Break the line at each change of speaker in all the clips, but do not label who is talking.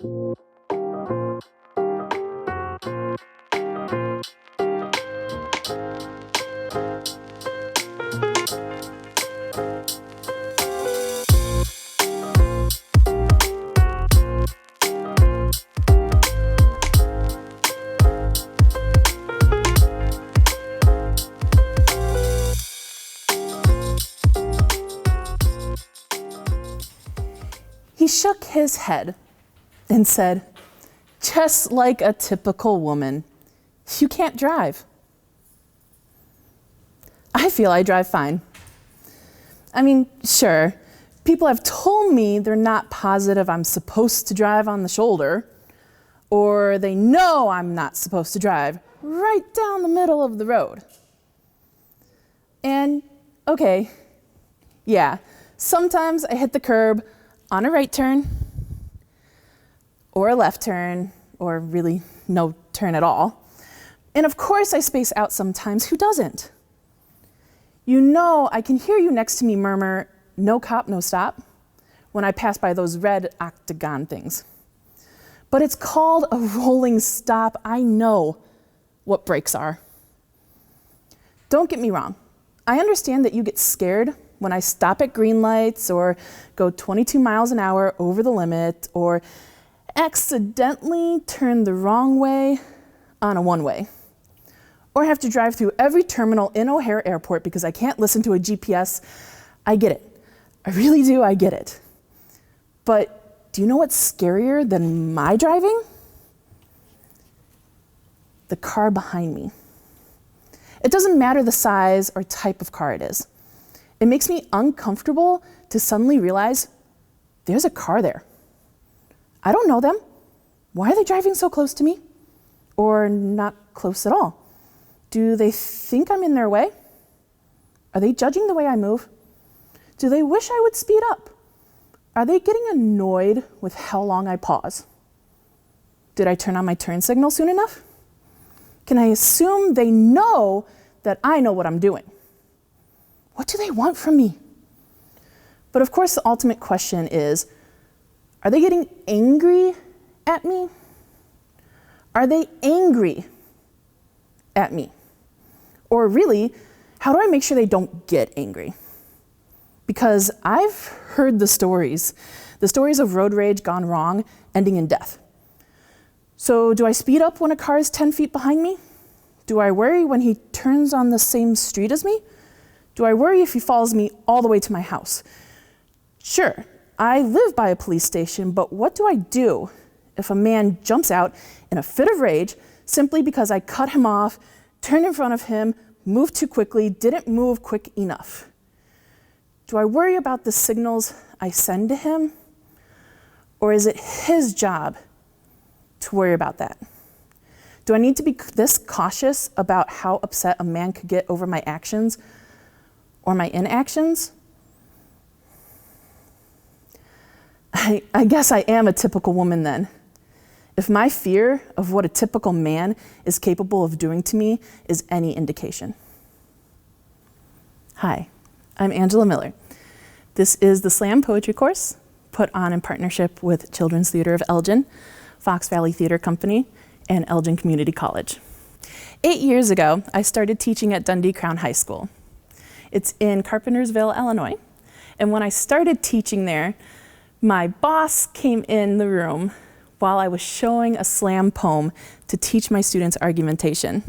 He shook his head and said, "Just like a typical woman, you can't drive." I feel I drive fine. I mean, sure, people have told me they're not positive I'm supposed to drive on the shoulder, or they know I'm not supposed to drive right down the middle of the road. And okay, yeah, sometimes I hit the curb on a right turn, or a left turn, or really no turn at all. And of course I space out sometimes. Who doesn't? You know, I can hear you next to me murmur, "No cop, no stop," when I pass by those red octagon things. But it's called a rolling stop. I know what brakes are. Don't get me wrong. I understand that you get scared when I stop at green lights or go 22 miles an hour over the limit or accidentally turn the wrong way on a one-way, or have to drive through every terminal in O'Hare Airport because I can't listen to a GPS. I get it. I really do, I get it. But do you know what's scarier than my driving? The car behind me. It doesn't matter the size or type of car it is. It makes me uncomfortable to suddenly realize there's a car there. I don't know them. Why are they driving so close to me? Or not close at all? Do they think I'm in their way? Are they judging the way I move? Do they wish I would speed up? Are they getting annoyed with how long I pause? Did I turn on my turn signal soon enough? Can I assume they know that I know what I'm doing? What do they want from me? But of course, the ultimate question is, are they getting angry at me? Are they angry at me? Or really, how do I make sure they don't get angry? Because I've heard the stories of road rage gone wrong, ending in death. So do I speed up when a car is 10 feet behind me? Do I worry when he turns on the same street as me? Do I worry if he follows me all the way to my house? Sure, I live by a police station, but what do I do if a man jumps out in a fit of rage simply because I cut him off, turned in front of him, moved too quickly, didn't move quick enough? Do I worry about the signals I send to him? Or is it his job to worry about that? Do I need to be this cautious about how upset a man could get over my actions or my inactions? I guess I am a typical woman then. If my fear of what a typical man is capable of doing to me is any indication. Hi, I'm Angela Miller. This is the Slam Poetry course put on in partnership with Children's Theatre of Elgin, Fox Valley Theatre Company, and Elgin Community College. 8 years ago, I started teaching at Dundee Crown High School. It's in Carpentersville, Illinois. And when I started teaching there, my boss came in the room while I was showing a slam poem to teach my students argumentation.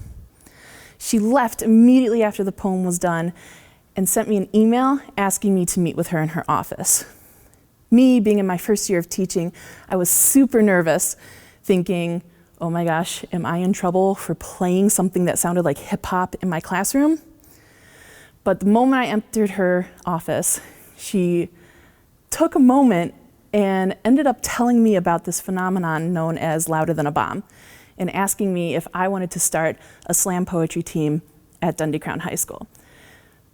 She left immediately after the poem was done and sent me an email asking me to meet with her in her office. Me, being in my first year of teaching, I was super nervous, thinking, oh my gosh, am I in trouble for playing something that sounded like hip hop in my classroom? But the moment I entered her office, she took a moment and ended up telling me about this phenomenon known as louder than a bomb, and asking me if I wanted to start a slam poetry team at Dundee Crown High School.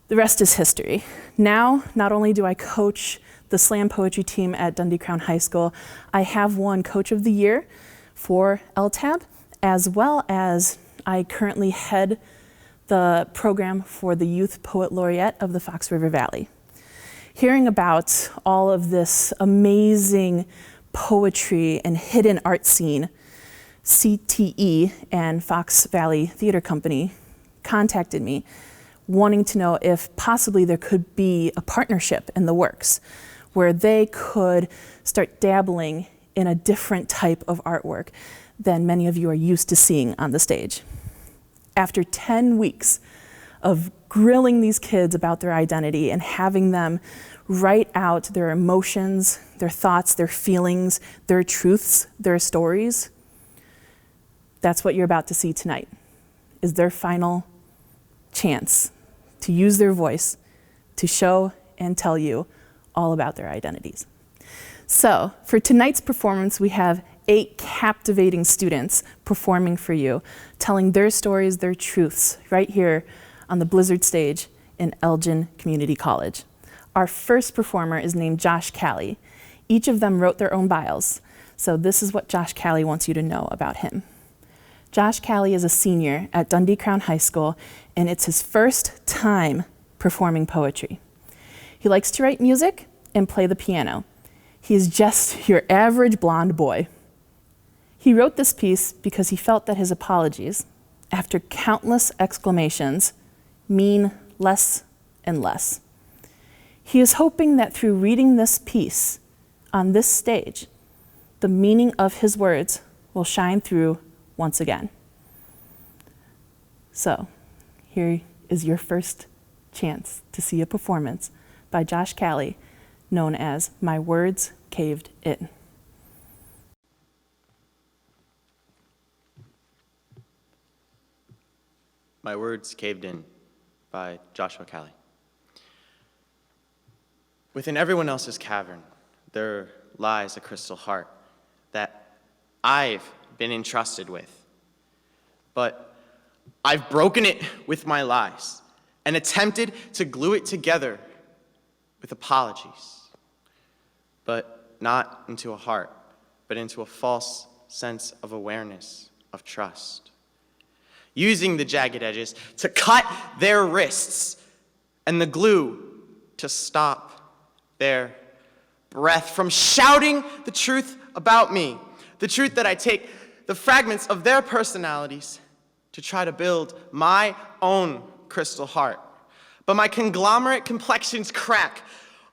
The rest is history. Now, not only do I coach the slam poetry team at Dundee Crown High School, I have won Coach of the Year for LTAB, as well as I currently head the program for the Youth Poet Laureate of the Fox River Valley. Hearing about all of this amazing poetry and hidden art scene, CTE and Fox Valley Theatre Company contacted me, wanting to know if possibly there could be a partnership in the works where they could start dabbling in a different type of artwork than many of you are used to seeing on the stage. After 10 weeks of grilling these kids about their identity and having them write out their emotions, their thoughts, their feelings, their truths, their stories, that's what you're about to see tonight, is their final chance to use their voice to show and tell you all about their identities. So for tonight's performance, we have 8 captivating students performing for you, telling their stories, their truths, right here on the Blizzard stage in Elgin Community College. Our first performer is named Josh Callie. Each of them wrote their own bios, so this is what Josh Callie wants you to know about him. Josh Callie is a senior at Dundee Crown High School, and it's his first time performing poetry. He likes to write music and play the piano. He is just your average blonde boy. He wrote this piece because he felt that his apologies, after countless exclamations, mean less and less. He is hoping that through reading this piece on this stage, the meaning of his words will shine through once again. So, here is your first chance to see a performance by Josh Callie, known as My Words Caved In.
My Words Caved In by Joshua Callie. Within everyone else's cavern, there lies a crystal heart that I've been entrusted with. But I've broken it with my lies and attempted to glue it together with apologies, but not into a heart, but into a false sense of awareness, of trust. Using the jagged edges to cut their wrists and the glue to stop their breath from shouting the truth about me, the truth that I take the fragments of their personalities to try to build my own crystal heart. But my conglomerate complexions crack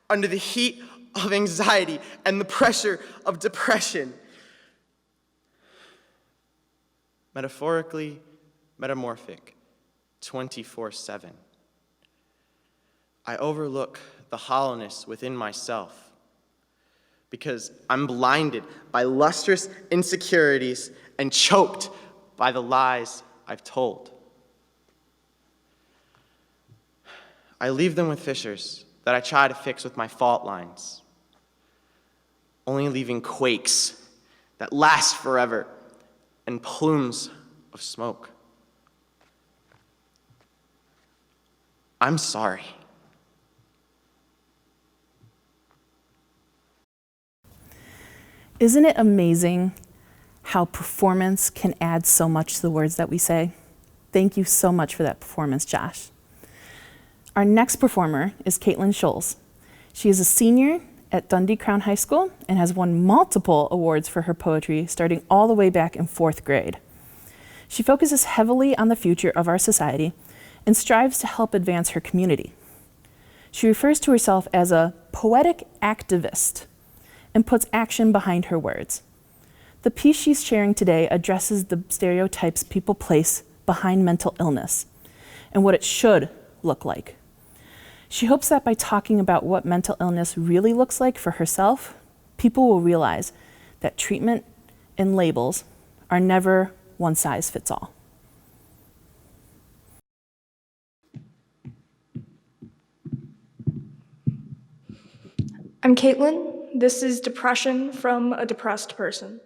under the heat of anxiety and the pressure of depression. Metaphorically metamorphic, 24/7. I overlook the hollowness within myself because I'm blinded by lustrous insecurities and choked by the lies I've told. I leave them with fissures that I try to fix with my fault lines, only leaving quakes that last forever and plumes of smoke. I'm sorry.
Isn't it amazing how performance can add so much to the words that we say? Thank you so much for that performance, Josh. Our next performer is Caitlin Scholes. She is a senior at Dundee Crown High School and has won multiple awards for her poetry, starting all the way back in 4th grade. She focuses heavily on the future of our society and strives to help advance her community. She refers to herself as a poetic activist and puts action behind her words. The piece she's sharing today addresses the stereotypes people place behind mental illness and what it should look like. She hopes that by talking about what mental illness really looks like for herself, people will realize that treatment and labels are never one size fits all.
I'm Caitlin. This is depression from a depressed person.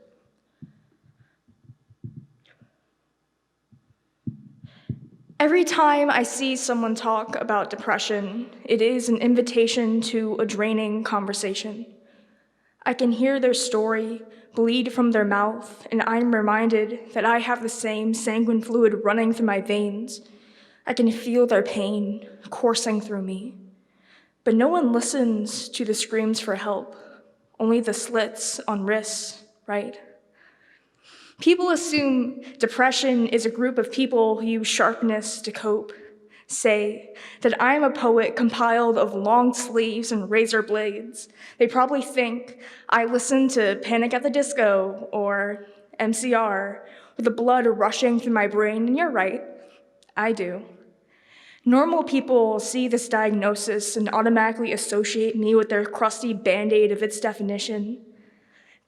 Every time I see someone talk about depression, it is an invitation to a draining conversation. I can hear their story bleed from their mouth, and I'm reminded that I have the same sanguine fluid running through my veins. I can feel their pain coursing through me. But no one listens to the screams for help, only the slits on wrists, right? People assume depression is a group of people who use sharpness to cope. Say that I am a poet compiled of long sleeves and razor blades. They probably think I listen to Panic at the Disco or MCR with the blood rushing through my brain, and you're right, I do. Normal people see this diagnosis and automatically associate me with their crusty band-aid of its definition.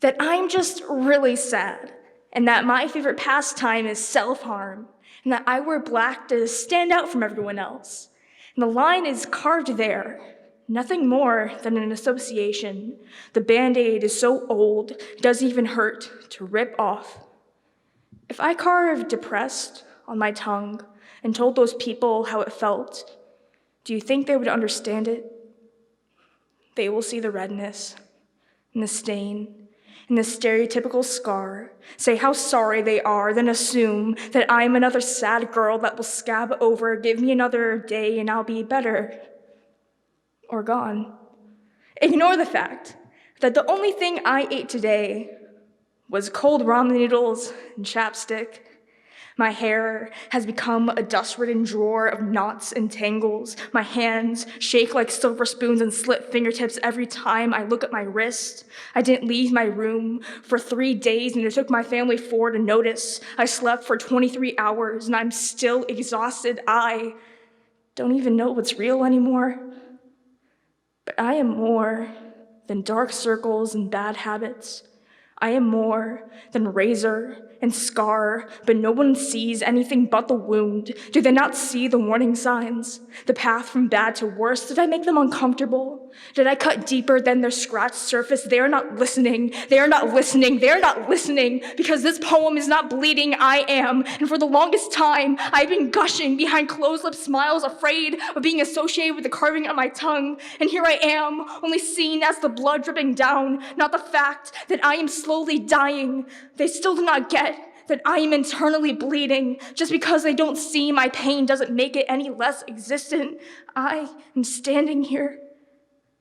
That I'm just really sad, and that my favorite pastime is self-harm, and that I wear black to stand out from everyone else. And the line is carved there, nothing more than an association. The Band-Aid is so old, it doesn't even hurt to rip off. If I carved depressed on my tongue and told those people how it felt, do you think they would understand it? They will see the redness and the stain and the stereotypical scar, say how sorry they are, then assume that I'm another sad girl that will scab over, give me another day and I'll be better. Or gone. Ignore the fact that the only thing I ate today was cold ramen noodles and chapstick. My hair has become a dust-ridden drawer of knots and tangles. My hands shake like silver spoons and slit fingertips every time I look at my wrist. I didn't leave my room for 3 days, and it took my family 4 to notice. I slept for 23 hours, and I'm still exhausted. I don't even know what's real anymore. But I am more than dark circles and bad habits. I am more than razor and scar, but no one sees anything but the wound. Do they not see the warning signs? The path from bad to worse? Did I make them uncomfortable? Did I cut deeper than their scratched surface? They are not listening. They are not listening. They are not listening because this poem is not bleeding. I am. And for the longest time, I've been gushing behind closed-lipped smiles, afraid of being associated with the carving on my tongue. And here I am, only seen as the blood dripping down, not the fact that I am slowly dying. They still do not get that I am internally bleeding. Just because they don't see my pain doesn't make it any less existent. I am standing here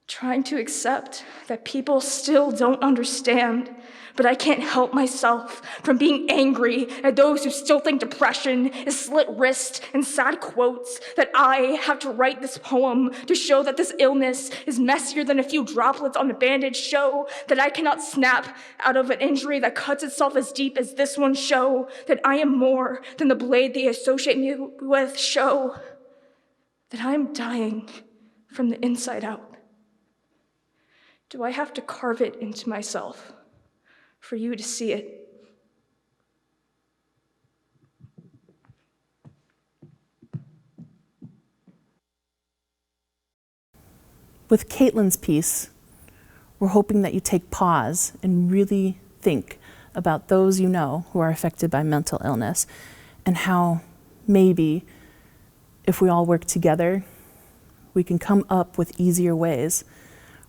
trying to accept that people still don't understand, but I can't help myself from being angry at those who still think depression is slit wrist and sad quotes, that I have to write this poem to show that this illness is messier than a few droplets on a bandage, show that I cannot snap out of an injury that cuts itself as deep as this one, show that I am more than the blade they associate me with, show that I am dying from the inside out. Do I have to carve it into myself for you to see it?
With Caitlin's piece, we're hoping that you take pause and really think about those you know who are affected by mental illness and how maybe if we all work together, we can come up with easier ways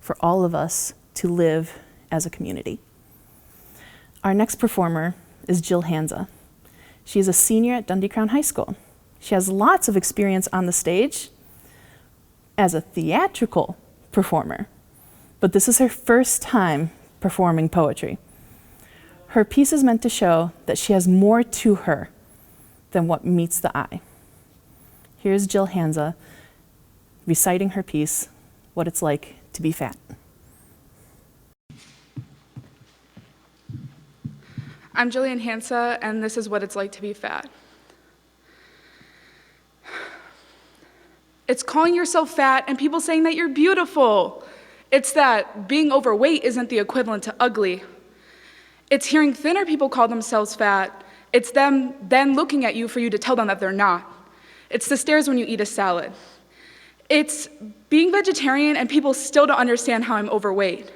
for all of us to live as a community. Our next performer is Jill Hanza. She is a senior at Dundee Crown High School. She has lots of experience on the stage as a theatrical performer, but this is her first time performing poetry. Her piece is meant to show that she has more to her than what meets the eye. Here's Jill Hanza reciting her piece, What It's Like to Be Fat.
I'm Jillian Hansa, and this is what it's like to be fat. It's calling yourself fat and people saying that you're beautiful. It's that being overweight isn't the equivalent to ugly. It's hearing thinner people call themselves fat. It's them then looking at you for you to tell them that they're not. It's the stares when you eat a salad. It's being vegetarian and people still don't understand how I'm overweight.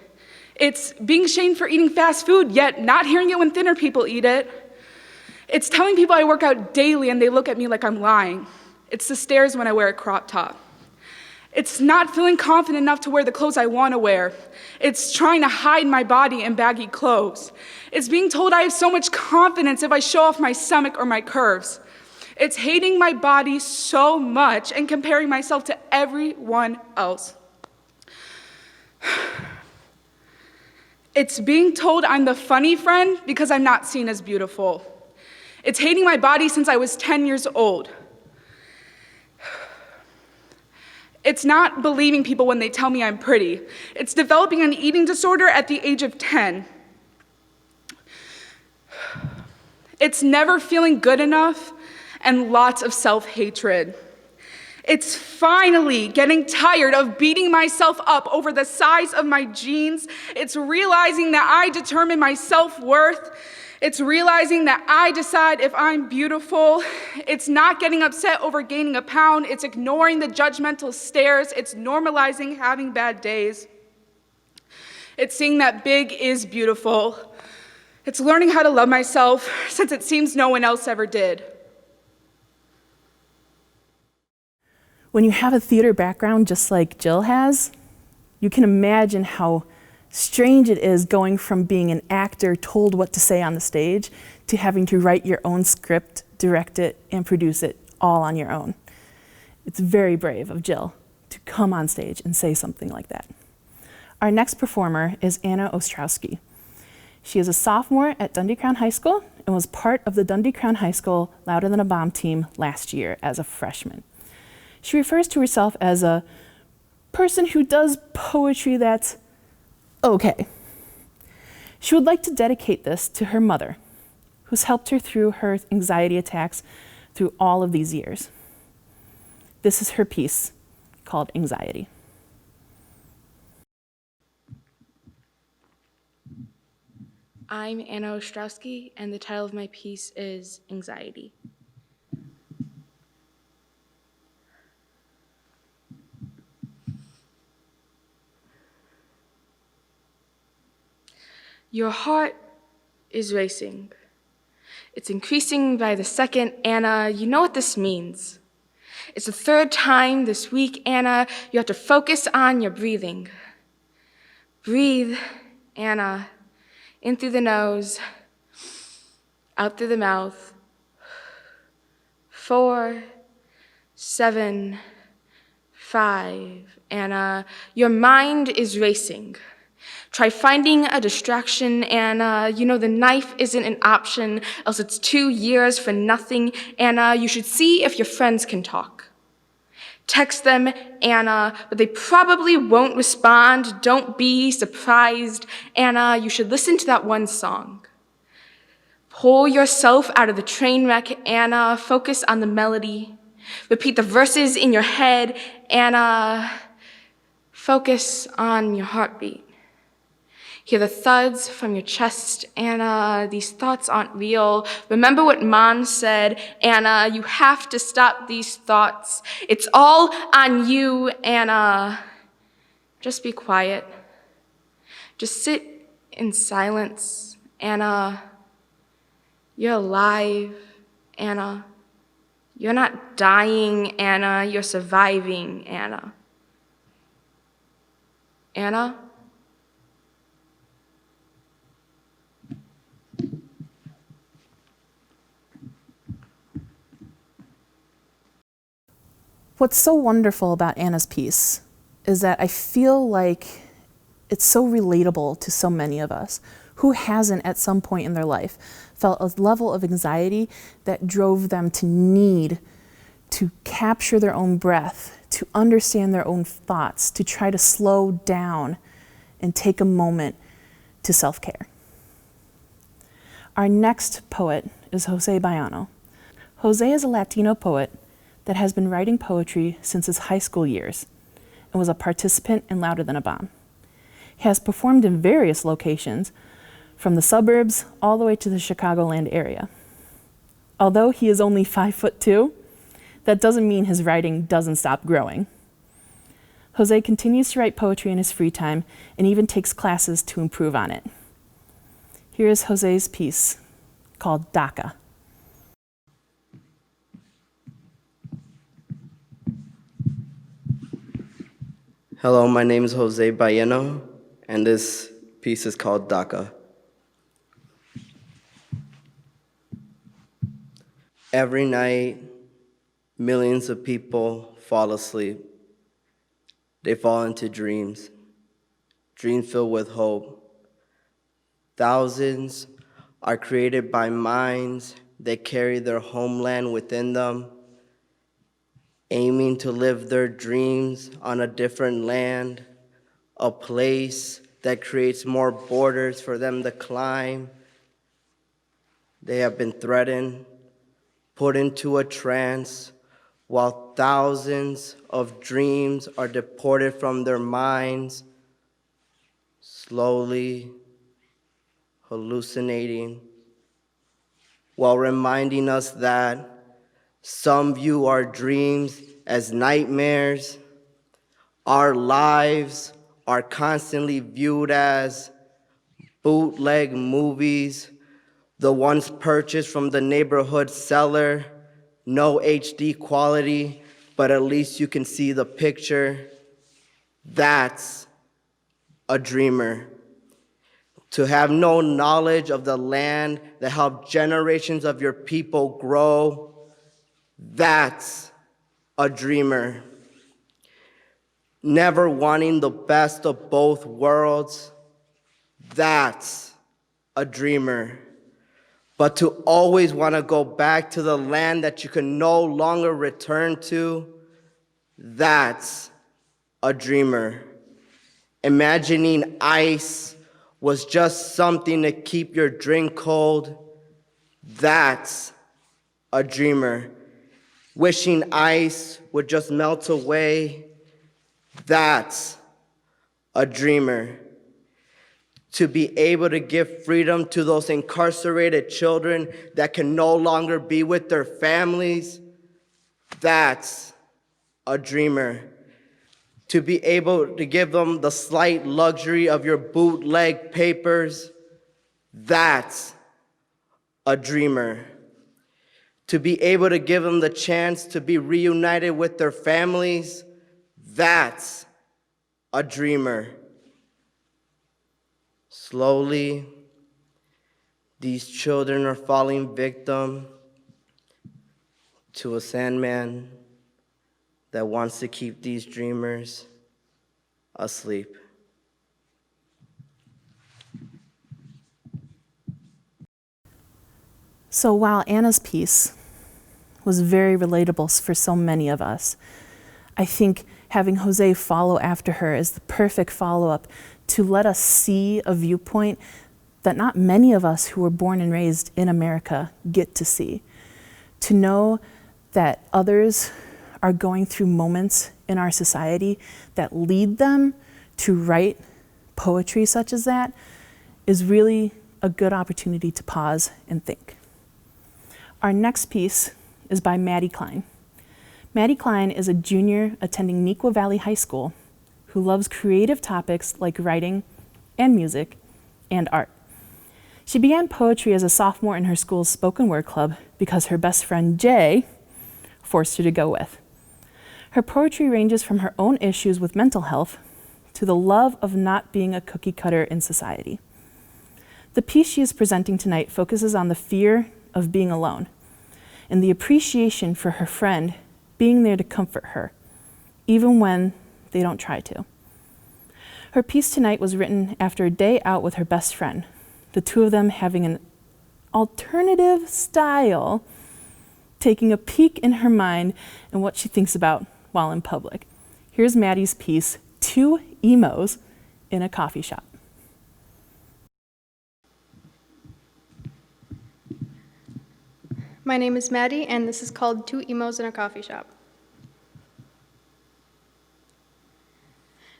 It's being shamed for eating fast food, yet not hearing it when thinner people eat it. It's telling people I work out daily and they look at me like I'm lying. It's the stares when I wear a crop top. It's not feeling confident enough to wear the clothes I want to wear. It's trying to hide my body in baggy clothes. It's being told I have so much confidence if I show off my stomach or my curves. It's hating my body so much and comparing myself to everyone else. It's being told I'm the funny friend because I'm not seen as beautiful. It's hating my body since I was 10 years old. It's not believing people when they tell me I'm pretty. It's developing an eating disorder at the age of 10. It's never feeling good enough and lots of self-hatred. It's finally getting tired of beating myself up over the size of my jeans. It's realizing that I determine my self-worth. It's realizing that I decide if I'm beautiful. It's not getting upset over gaining a pound. It's ignoring the judgmental stares. It's normalizing having bad days. It's seeing that big is beautiful. It's learning how to love myself since it seems no one else ever did.
When you have a theater background just like Jill has, you can imagine how strange it is going from being an actor told what to say on the stage to having to write your own script, direct it, and produce it all on your own. It's very brave of Jill to come on stage and say something like that. Our next performer is Anna Ostrowski. She is a sophomore at Dundee Crown High School and was part of the Dundee Crown High School Louder Than a Bomb team last year as a freshman. She refers to herself as a person who does poetry that's okay. She would like to dedicate this to her mother, who's helped her through her anxiety attacks through all of these years. This is her piece called Anxiety.
I'm Anna Ostrowski, and the title of my piece is Anxiety. Your heart is racing. It's increasing by the second. Anna, you know what this means. It's the third time this week, Anna. You have to focus on your breathing. Breathe, Anna, in through the nose, out through the mouth. 4, 7, 5. Anna, your mind is racing. Try finding a distraction, Anna. You know the knife isn't an option, else it's 2 years for nothing. Anna, you should see if your friends can talk. Text them, Anna, but they probably won't respond. Don't be surprised. Anna, you should listen to that one song. Pull yourself out of the train wreck, Anna. Focus on the melody. Repeat the verses in your head, Anna. Focus on your heartbeat. Hear the thuds from your chest, Anna. These thoughts aren't real. Remember what Mom said, Anna. You have to stop these thoughts. It's all on you, Anna. Just be quiet. Just sit in silence, Anna. You're alive, Anna. You're not dying, Anna. You're surviving, Anna. Anna?
What's so wonderful about Anna's piece is that I feel like it's so relatable to so many of us. Who hasn't at some point in their life felt a level of anxiety that drove them to need to capture their own breath, to understand their own thoughts, to try to slow down and take a moment to self-care? Our next poet is Jose Bayano. Jose is a Latino poet that has been writing poetry since his high school years and was a participant in Louder Than a Bomb. He has performed in various locations, from the suburbs all the way to the Chicagoland area. Although he is only 5'2", that doesn't mean his writing doesn't stop growing. Jose continues to write poetry in his free time and even takes classes to improve on it. Here is Jose's piece called DACA.
Hello, my name is Jose Bayeno, and this piece is called DACA. Every night, millions of people fall asleep. They fall into dreams, dreams filled with hope, Thousands are created by minds that carry their homeland within them, aiming to live their dreams on a different land, a place that creates more borders for them to climb. They have been threatened, put into a trance, while thousands of dreams are deported from their minds, slowly hallucinating, while reminding us that some view our dreams as nightmares. Our lives are constantly viewed as bootleg movies, the ones purchased from the neighborhood seller, no HD quality, but at least you can see the picture. That's a dreamer. To have no knowledge of the land that helped generations of your people grow, that's a dreamer. Never wanting the best of both worlds, that's a dreamer. But to always want to go back to the land that you can no longer return to, that's a dreamer. Imagining ice was just something to keep your drink cold, that's a dreamer. Wishing ice would just melt away, that's a dreamer. To be able to give freedom to those incarcerated children that can no longer be with their families, that's a dreamer. To be able to give them the slight luxury of your bootleg papers, that's a dreamer. To be able to give them the chance to be reunited with their families, that's a dreamer. Slowly, these children are falling victim to a Sandman that wants to keep these dreamers asleep.
So while Anna's piece was very relatable for so many of us, I think having Jose follow after her is the perfect follow-up to let us see a viewpoint that not many of us who were born and raised in America get to see. To know that others are going through moments in our society that lead them to write poetry such as that is really a good opportunity to pause and think. Our next piece is by Maddie Klein. Maddie Klein is a junior attending Neuqua Valley High School who loves creative topics like writing and music and art. She began poetry as a sophomore in her school's spoken word club because her best friend Jay forced her to go with. Her poetry ranges from her own issues with mental health to the love of not being a cookie cutter in society. The piece she is presenting tonight focuses on the fear of being alone and the appreciation for her friend being there to comfort her, even when they don't try to. Her piece tonight was written after a day out with her best friend, the two of them having an alternative style, taking a peek in her mind and what she thinks about while in public. Here's Maddie's piece, Two Emos in a Coffee Shop.
My name is Maddie, and this is called Two Emos in a Coffee Shop.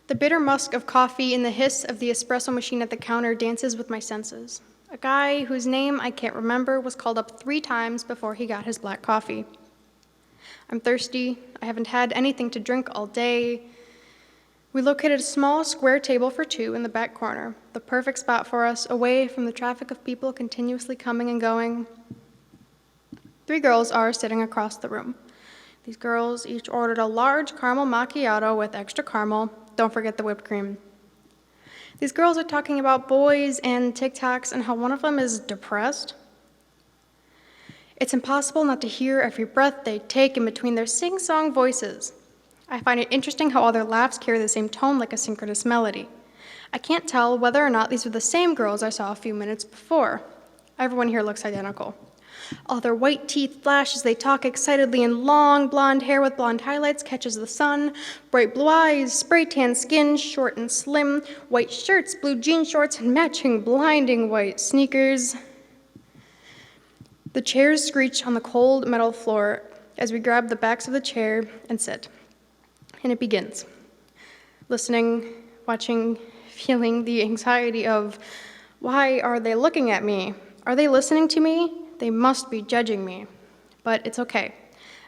The bitter musk of coffee and the hiss of the espresso machine at the counter dances with my senses. A guy whose name I can't remember was called up 3 times before he got his black coffee. I'm thirsty. I haven't had anything to drink all day. We located a small square table for 2 in the back corner, the perfect spot for us, away from the traffic of people continuously coming and going. 3 girls are sitting across the room. These girls each ordered a large caramel macchiato with extra caramel. Don't forget the whipped cream. These girls are talking about boys and TikToks and how one of them is depressed. It's impossible not to hear every breath they take in between their sing-song voices. I find it interesting how all their laughs carry the same tone like a synchronous melody. I can't tell whether or not these are the same girls I saw a few minutes before. Everyone here looks identical. All their white teeth flash as they talk excitedly, and long blonde hair with blonde highlights catches the sun. Bright blue eyes, spray tan skin, short and slim, white shirts, blue jean shorts, and matching blinding white sneakers. The chairs screech on the cold metal floor as we grab the backs of the chair and sit. And it begins. Listening, watching, feeling the anxiety of, why are they looking at me? Are they listening to me? They must be judging me. But it's okay.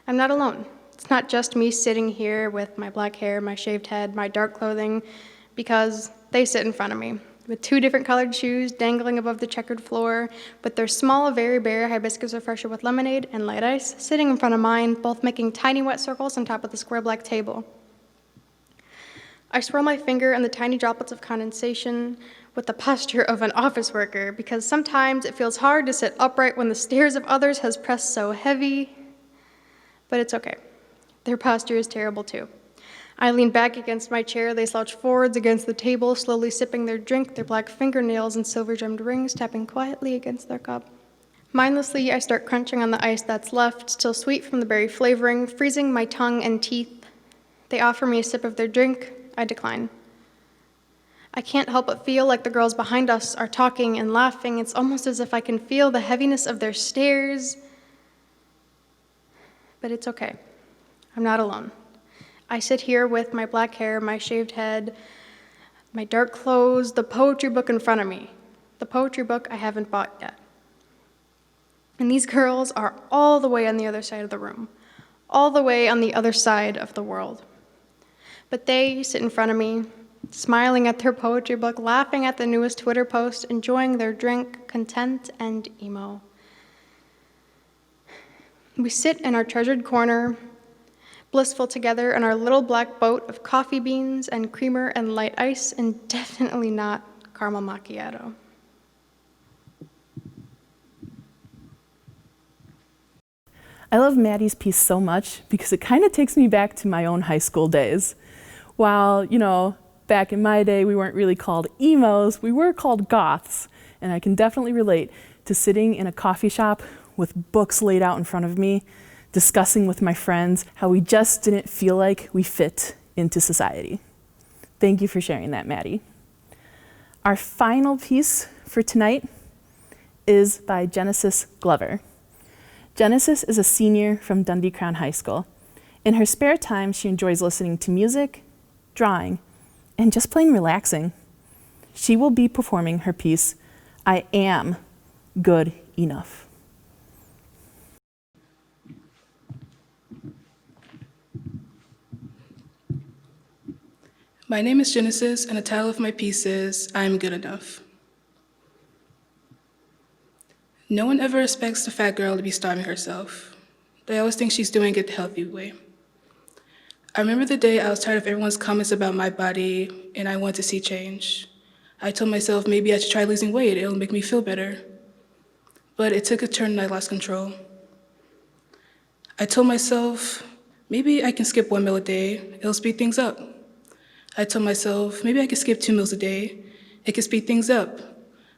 I'm not alone. It's not just me sitting here with my black hair, my shaved head, my dark clothing, because they sit in front of me with 2 different colored shoes dangling above the checkered floor, with their small Very Bare hibiscus refresher with lemonade and light ice sitting in front of mine, both making tiny wet circles on top of the square black table. I swirl my finger in the tiny droplets of condensation with the posture of an office worker, because sometimes it feels hard to sit upright when the stares of others has pressed so heavy. But it's okay. Their posture is terrible too. I lean back against my chair, they slouch forwards against the table, slowly sipping their drink, their black fingernails and silver-gemmed rings tapping quietly against their cup. Mindlessly, I start crunching on the ice that's left, still sweet from the berry flavoring, freezing my tongue and teeth. They offer me a sip of their drink. I decline. I can't help but feel like the girls behind us are talking and laughing. It's almost as if I can feel the heaviness of their stares. But it's okay. I'm not alone. I sit here with my black hair, my shaved head, my dark clothes, the poetry book in front of me. The poetry book I haven't bought yet. And these girls are all the way on the other side of the room, all the way on the other side of the world. But they sit in front of me, smiling at their poetry book, laughing at the newest Twitter post, enjoying their drink, content and emo. We sit in our treasured corner, blissful together in our little black boat of coffee beans and creamer and light ice, and definitely not caramel macchiato.
I love Maddie's piece so much because it kind of takes me back to my own high school days. While, back in my day, we weren't really called emos, we were called goths. And I can definitely relate to sitting in a coffee shop with books laid out in front of me, discussing with my friends how we just didn't feel like we fit into society. Thank you for sharing that, Maddie. Our final piece for tonight is by Genesis Glover. Genesis is a senior from Dundee Crown High School. In her spare time, she enjoys listening to music, drawing, and just plain relaxing. She will be performing her piece, I Am Good Enough.
My name is Genesis, and the title of my piece is I Am Good Enough. No one ever expects the fat girl to be starving herself. They always think she's doing it the healthy way. I remember the day I was tired of everyone's comments about my body, and I wanted to see change. I told myself maybe I should try losing weight, it'll make me feel better. But it took a turn and I lost control. I told myself maybe I can skip 1 meal a day, it'll speed things up. I told myself, maybe I could skip 2 meals a day. It could speed things up.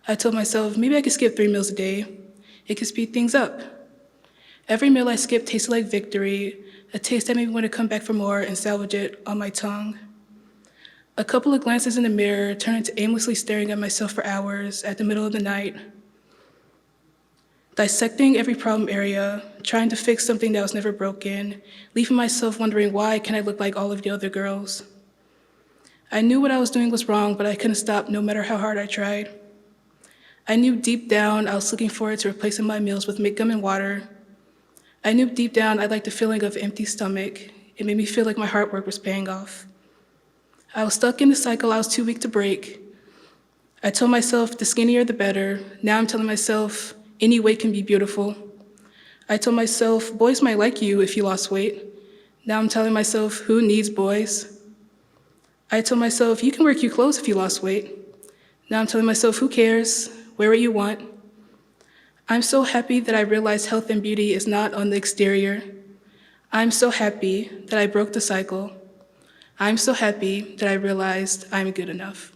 I told myself, maybe I could skip 3 meals a day. It could speed things up. Every meal I skipped tasted like victory, a taste that made me want to come back for more and salvage it on my tongue. A couple of glances in the mirror turned into aimlessly staring at myself for hours at the middle of the night, dissecting every problem area, trying to fix something that was never broken, leaving myself wondering why can't I look like all of the other girls. I knew what I was doing was wrong, but I couldn't stop no matter how hard I tried. I knew deep down I was looking forward to replacing my meals with mint gum and water. I knew deep down I liked the feeling of empty stomach. It made me feel like my hard work was paying off. I was stuck in the cycle I was too weak to break. I told myself the skinnier the better. Now I'm telling myself any weight can be beautiful. I told myself boys might like you if you lost weight. Now I'm telling myself who needs boys? I told myself, you can wear cute clothes if you lost weight. Now I'm telling myself, who cares? Wear what you want. I'm so happy that I realized health and beauty is not on the exterior. I'm so happy that I broke the cycle. I'm so happy that I realized I'm good enough.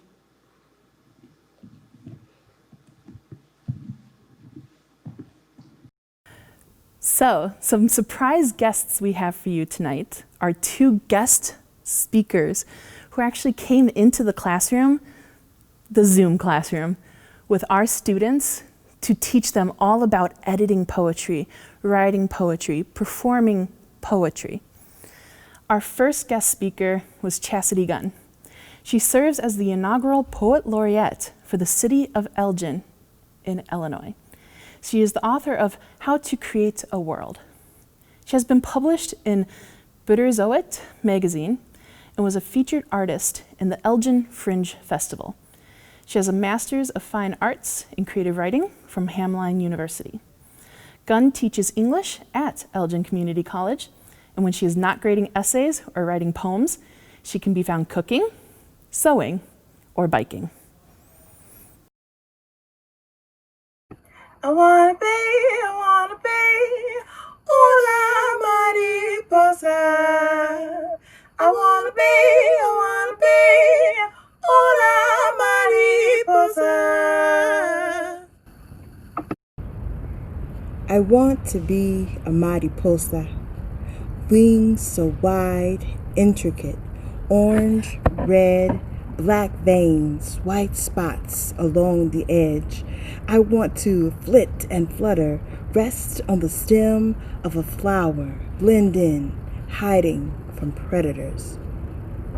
So, some surprise guests we have for you tonight are two guest speakers who actually came into the classroom, the Zoom classroom, with our students to teach them all about editing poetry, writing poetry, performing poetry. Our first guest speaker was Chastity Gunn. She serves as the inaugural Poet Laureate for the city of Elgin in Illinois. She is the author of How to Create a World. She has been published in Bitterzoet magazine and was a featured artist in the Elgin Fringe Festival. She has a Master's of Fine Arts in Creative Writing from Hamline University. Gunn teaches English at Elgin Community College, and when she is not grading essays or writing poems, she can be found cooking, sewing, or biking.
I wanna be una mariposa. I wanna be una mariposa.
I want to be a mariposa, wings so wide, intricate, orange, red, black veins, white spots along the edge. I want to flit and flutter, rest on the stem of a flower, blend in, hiding from predators.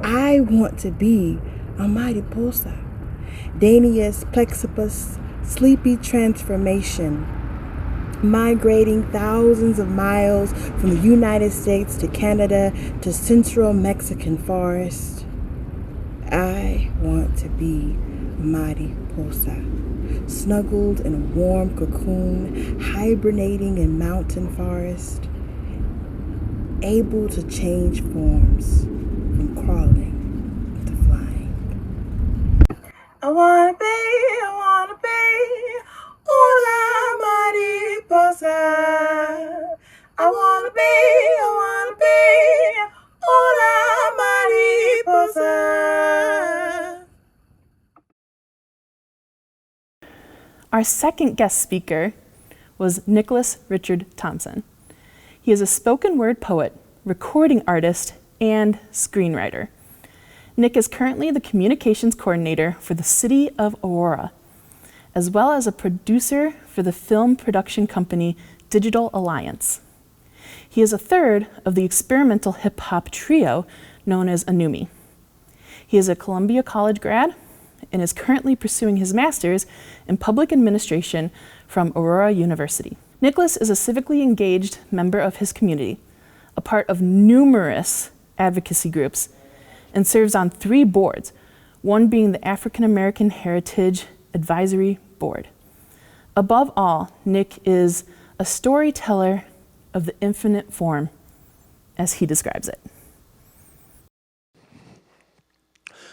I want to be a mariposa, Danaus plexipus, sleepy transformation, migrating thousands of miles from the United States to Canada to central Mexican forest. I want to be a mariposa, snuggled in a warm cocoon, hibernating in mountain forest, able to change forms from crawling to flying.
I wanna be una mariposa. I wanna be una mariposa.
Our second guest speaker was Nicholas Richard Thompson. He is a spoken word poet, recording artist, and screenwriter. Nick is currently the communications coordinator for the city of Aurora, as well as a producer for the film production company Digital Alliance. He is a third of the experimental hip-hop trio known as Anumi. He is a Columbia College grad and is currently pursuing his master's in public administration from Aurora University. Nicholas is a civically engaged member of his community, a part of numerous advocacy groups, and serves on 3 boards, one being the African American Heritage Advisory Board. Above all, Nick is a storyteller of the infinite form, as he describes it.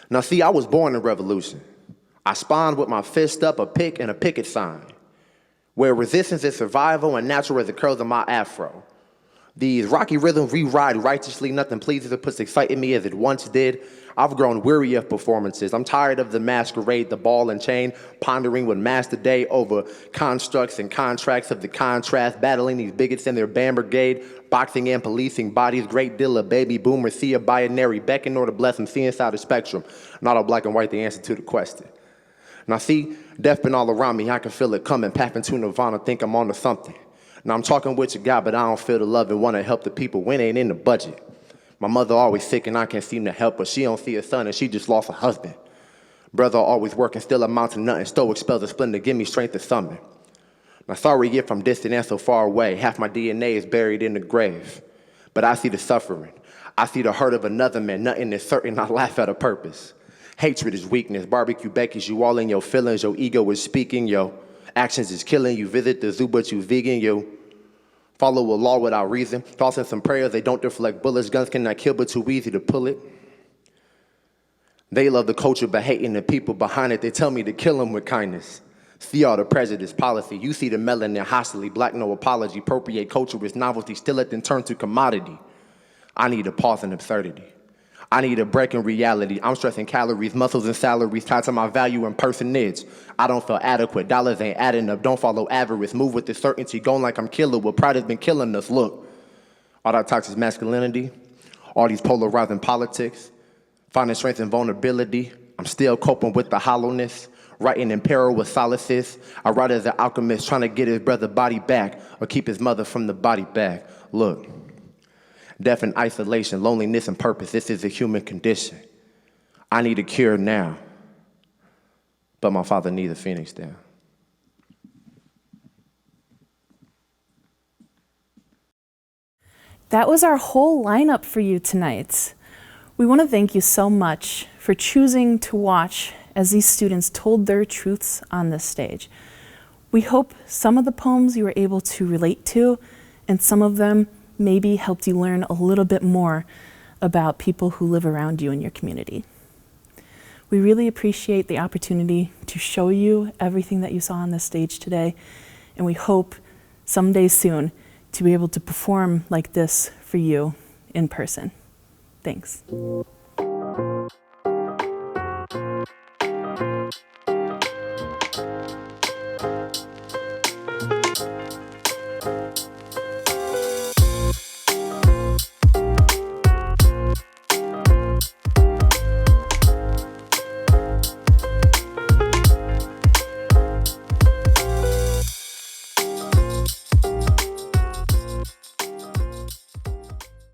Now see, I was born in revolution. I spawned with my fist up, a pick, and a picket sign, where resistance is survival and natural as the curls of my afro. These rocky rhythms re-ride righteously, nothing pleases or puts exciting me as it once did. I've grown weary of performances. I'm tired of the masquerade, the ball and chain, pondering with master day over constructs and contracts of the contrast, battling these bigots and their band brigade, boxing and policing bodies, great deal of baby boomers, see a binary beckon or to bless them, see inside the spectrum. Not all black and white, the answer to the question. Now see, death been all around me, I can feel it coming, path into nirvana, think I'm on to something. Now I'm talking with your God, but I don't feel the love and want to help the people when it ain't in the budget. My mother always sick and I can't seem to help her. She don't see her son and she just lost her husband. Brother always working, still amount to nothing. Stoic spells a splendor, give me strength to summon. Now sorry if I'm distant and so far away. Half my DNA is buried in the grave. But I see the suffering. I see the hurt of another man. Nothing is certain, I laugh at a purpose. Hatred is weakness. Barbecue Becky's you all in your feelings. Your ego is speaking. Your actions is killing. You visit the zoo, but you vegan. You follow a law without reason. Tossing some prayers, they don't deflect bullets. Guns cannot kill, but too easy to pull it. They love the culture, but hating the people behind it. They tell me to kill them with kindness. See all the prejudice policy. You see the melanin hostility. Black no apology. Appropriate culture is novelty. Still it then turn to commodity. I need a pause in absurdity. I need a break in reality. I'm stressing calories, muscles, and salaries tied to my value and personage. I don't feel adequate. Dollars ain't adding up. Don't follow avarice. Move with the certainty. Going like I'm killer. What pride has been killing us. Look, all that toxic masculinity, all these polarizing politics, finding strength and vulnerability. I'm still coping with the hollowness. Writing in peril with solaces. I write as an alchemist trying to get his brother body back or keep his mother from the body bag. Look. Death and isolation, loneliness and purpose, this is a human condition. I need a cure now, but my father needs a phoenix down.
That was our whole lineup for you tonight. We want to thank you so much for choosing to watch as these students told their truths on this stage. We hope some of the poems you were able to relate to, and some of them maybe helped you learn a little bit more about people who live around you in your community. We really appreciate the opportunity to show you everything that you saw on this stage today, and we hope someday soon to be able to perform like this for you in person. Thanks.